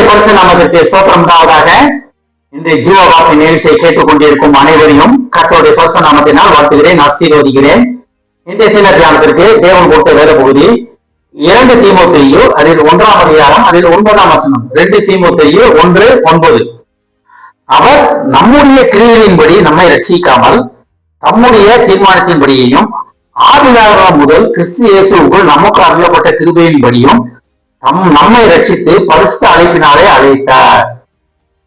பரிசு நாமத்திற்கு ஸ்தோத்திரம் உண்டாவதாக. இன்றைய ஜீவவார்த்தை நிகழ்ச்சியை கேட்டுக்கொண்டிருக்கும் அனைவரையும் கர்த்தருடைய பரிசு நாமத்தினால் வாழ்த்துகிறேன், ஆசீர்வதிக்கிறேன். இன்றைய சில தியானத்திற்கு தேவன் கொடுத்த வேத பகுதி 2 தீமோத்தேயு அதில் 1ஆம் அதிகாரம் அதில் 9ஆம் வசனம். 2 தீமோத்தேயு 1:9. அவர் நம்முடைய கிரியையின்படி நம்மை ரட்சிக்காமல் தம்முடைய தீர்மானத்தின்படியையும் ஆதிகாரம் முதல் கிறிஸ்து இயேசுவுக்குள் நமக்கு அருளப்பட்ட கிருபையின்படியும் நம்மை ரட்சித்து பரிசுத்த அழைப்பினாலே அழைத்தார்.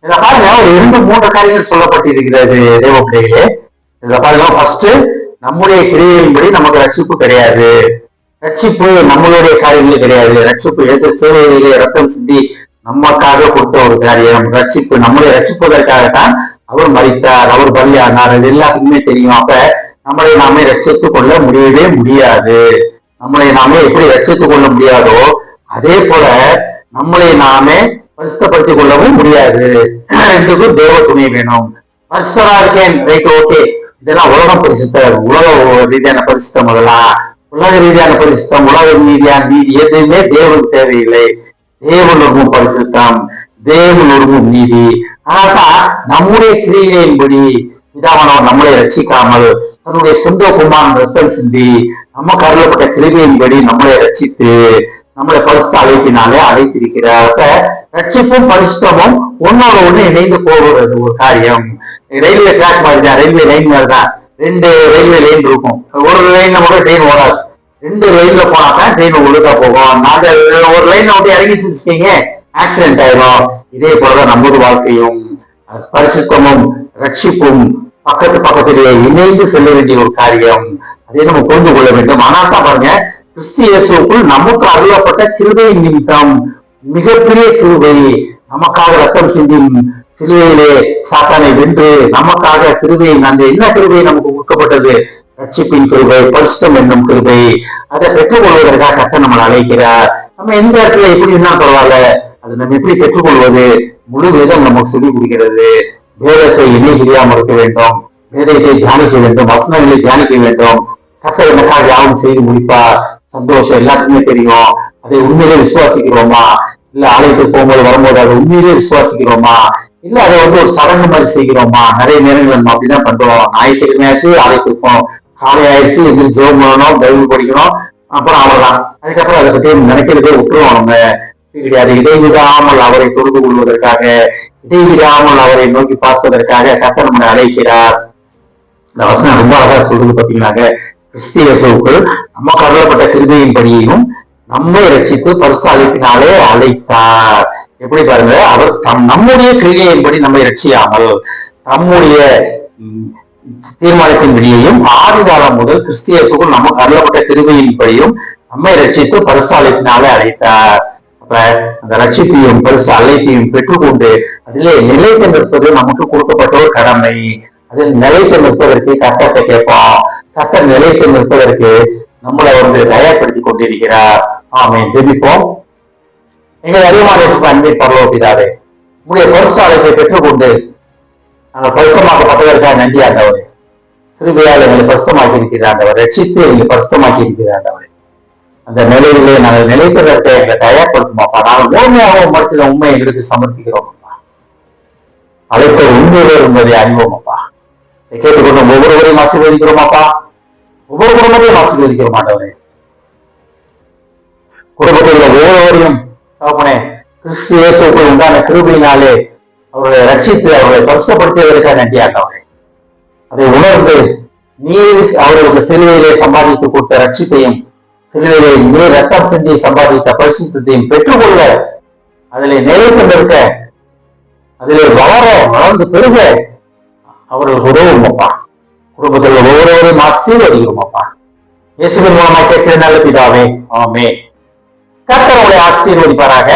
இத பாருங்க, ஒரு 2-3 காரியங்கள் சொல்லப்பட்டிருக்கிறது தேவ பிள்ளைகளே. இத பாருங்க, ஃபர்ஸ்ட் நம்முடைய கிரியையின்படி நமக்கு ரட்சிப்பு கிடையாது. ரட்சிப்பு நம்மளுடைய காரியங்களே கிடையாது. ரட்சிப்பு இயேசு சேவையிலே ரத்தம் சிந்தி நமக்காக கொடுத்த ஒரு காரியம். ரட்சிப்பு நம்மளை ரட்சிப்பதற்காகத்தான் அவர் மரித்தார், அவர் பலியானார். இது எல்லாத்துக்குமே தெரியும். அப்ப நம்மளை நாமே ரட்சித்துக் கொள்ள முடியவே முடியாது. நம்மளை நாமே எப்படி ரட்சித்துக் கொள்ள முடியாதோ அதே போல நம்மளை நாமே பரிசுத்தப்படுத்திக் கொள்ளவும் முடியாது. ரெண்டுக்கும் தேவ துணை வேணும். பரிசுத்தரா இருக்கேன், ரைட், ஓகே, இதெல்லாம் உலகம் பரிசுத்த, உலக ரீதியான பரிசுத்தம், முதலாம் உலக ரீதியான பரிசுத்தம், உலக ரீதியான நீதி எதுவுமே தேவனுக்கு தேவையில்லை. தேவன் ஒருமும் பரிசுத்தம், தேவன் ஒருமும் நீதி. ஆனால்தான் நம்முடைய கிரியையின்படி இதாவனவர் நம்மளை ரட்சிக்காமல் தன்னுடைய சொந்த குமாரன் ரத்தம் சிந்தி நமக்கு அருளப்பட்ட கிருபையின்படி நம்மளை ரட்சித்து நம்மளை பரிசுத்த அழைப்பினாலே அழைத்திருக்கிறார். ரட்சிப்பும் பரிசுத்தமும் ஒன்னோட ஒண்ணு இணைந்து போகிறது ஒரு காரியம். ரயில்வே ட்ராக் மாதிரி தான், ரயில்வே லைன் மாதிரி தான். 2 ரயில்வே லைன் இருக்கும். ஒரு லைன்ல கூட ட்ரெயின் ஓடாது. 2 லைன்ல போனாதான் ட்ரெயின் ஒழுங்கா போகும். நாங்க ஒரு லைன்ல வந்து இறங்கி செஞ்சுட்டீங்க, ஆக்சிடென்ட் ஆயிரும். இதே போலதான் நமது வாழ்க்கையும் பரிசுத்தமும் ரட்சிப்பும் பக்கத்திலேயே இணைந்து செல்ல வேண்டிய ஒரு காரியம். அதை நம்ம புரிந்து கொள்ள வேண்டும். ஆனால் தான் பாருங்க, கிறிஸ்து இயேசுவுக்குள் நமக்கு அருளப்பட்ட கிருபையின் நிமித்தம், மிகப்பெரிய கிருபை, நமக்காக ரத்தம் சிந்தி சிலுவையிலே சாத்தானை வென்று நமக்காக கிருபை, அந்த என்ன கிருபை நமக்கு கொடுக்கப்பட்டது? ரட்சிப்பின் கிருபை, பரிசுத்தம் என்னும் கிருபை. அதை பெற்றுக்கொள்வதற்காக கர்த்தர் நம்மளை அழைக்கிறார். நம்ம எந்த இடத்துல எப்படி இருந்தா பரவாயில்ல, அதை நம்ம எப்படி பெற்றுக்கொள்வது? முழு வேதம் நமக்கு சொல்லிக் கொடுக்கிறது. வேதத்தை இணை பிரியாமல் இருக்க வேண்டும், வேதத்தை தியானிக்க வேண்டும், வசனங்களை தியானிக்க வேண்டும். கர்த்தர் எனக்காக யாவும் செய்து முடிப்பார். சந்தோஷம் எல்லாத்துக்குமே தெரியும். அதை உண்மையிலே விசுவாசிக்கிறோமா? இல்ல ஆலயத்துக்கு போகும்போது வரும்போது அதை உண்மையிலே விசுவாசிக்கிறோமா? இல்ல அதை வந்து ஒரு சடங்கு மாதிரி செய்கிறோமா? நிறைய நேரங்கள் நம்ம அப்படிதான் பண்றோம். ஞாயிற்றுக்கிழமையாச்சு ஆலயத்துக்கு போகணும், காலை ஆயிடுச்சு, எங்களுக்கு ஜெபம் பண்ணணும், பைபிள் படிக்கணும், அப்புறம் அவ்வளவுதான். அதுக்கப்புறம் அதை பற்றி நினைக்கிறதே விட்டுருவோம். நம்ம கிடையாது. இடைவிடாமல் அவரை தொழுது கொள்வதற்காக, இடைவிடாமல் அவரை நோக்கி பார்ப்பதற்காக கர்த்தர் நம்மை அழைக்கிறார். இந்த வசனம் ரொம்ப அழகா சொல்றது பாத்தீங்கன்னாக்க, கிறிஸ்து இயேசுவுக்குள் நமக்கு அருளப்பட்ட கிருபையின்படியையும் நம்மை ரட்சித்து பரிசுத்த அழைப்பினாலே அழைத்தார். எப்படி பாருங்க, அவர் நம்முடைய கிரியையின்படி நம்மை ரட்சியாமல் தம்முடைய தீர்மானத்தின்படியையும் ஆதிகாலம் முதல் கிறிஸ்து இயேசுக்குள் நமக்கு அருளப்பட்ட கிருபையின்படியும் நம்மை ரட்சித்து பரிசுத்த அழைப்பினாலே அழைத்தார். அப்ப அந்த ரட்சிப்பையும் பரிசுத்த அழைப்பையும் பெற்றுக்கொண்டு அதிலே நிலைத்து நிற்பது நமக்கு கொடுக்கப்பட்ட ஒரு கடமை. அதில் நிலைத்து நிற்பதற்கு கர்த்தர்கிட்ட கேட்போம். கர்த்தர் நிலைத்து நிற்பதற்கு நம்மளை வந்து தயார்படுத்தி கொண்டிருக்கிறார். ஆமென். ஜெபிப்போம். எங்கள் அதிகமான அன்பை பரலோக பிதாவே, உங்களுடைய பரிசுத்த அழைப்பை பெற்றுக்கொண்டு நாங்கள் பரிசுத்தமாக்கப்பட்டதற்காக நன்றி ஆண்டவரே. கிருபையால் எங்களை பரிசுத்தமாக்கி இருக்கிறார் ஆண்டவர், ரட்சித்து எங்களை பரிசுத்தமாக்கி இருக்கிறார் ஆண்டவரே. அந்த நிலையிலே நாங்கள் நிலைப்பதற்கு எங்களை தயார்படுத்துமாப்பா. நாங்கள் முழுமையாக மறுக்கிற உண்மை எங்களுக்கு சமர்ப்பிக்கிறோம் அப்பா. அழைப்பை உண்மையிலே என்பதை அறிவோம் அப்பா. கேட்டுக்கொண்டு ஒவ்வொருவரையும் ஆசீர்வதிக்கிறோம் அப்பா. ஒவ்வொரு குடும்பத்தையும் ஆசீர்வதிக்கிறோம் ஆண்டவரே. குடும்பத்தில் உள்ள ஒவ்வொருவரையும் தகப்பனே கிறிஸ்து இயேசுவுக்குள் உண்டான கிருபையினாலே அவர்களை ரட்சித்து அவர்களை பரிசுத்தப்படுத்தியதற்காக நன்றி ஆண்டவரே. அதை உணர்ந்து நீர் அவர்களுக்கு சிலுவையிலே சம்பாதித்து கொடுத்த ரட்சிப்பையும், சிலுவையிலே நீர் ரத்தம் சிந்தி சம்பாதித்த பரிசுத்தையும் பெற்றுக்கொள்ள, அதிலே நிலைத்து நிற்க, அதிலே வளர்ந்து பெருக அவர்களுக்கு உதவும் அப்பா. குடும்பத்தில் ஒவ்வொருவரையும் ஆசீர்வதிக்கிறோம் அப்பா. இயேசுவின் மூலமா கேட்கிற நல்ல பிதாவே, ஆமென். கர்த்தர் உங்களை ஆசீர்வதிப்பாராக.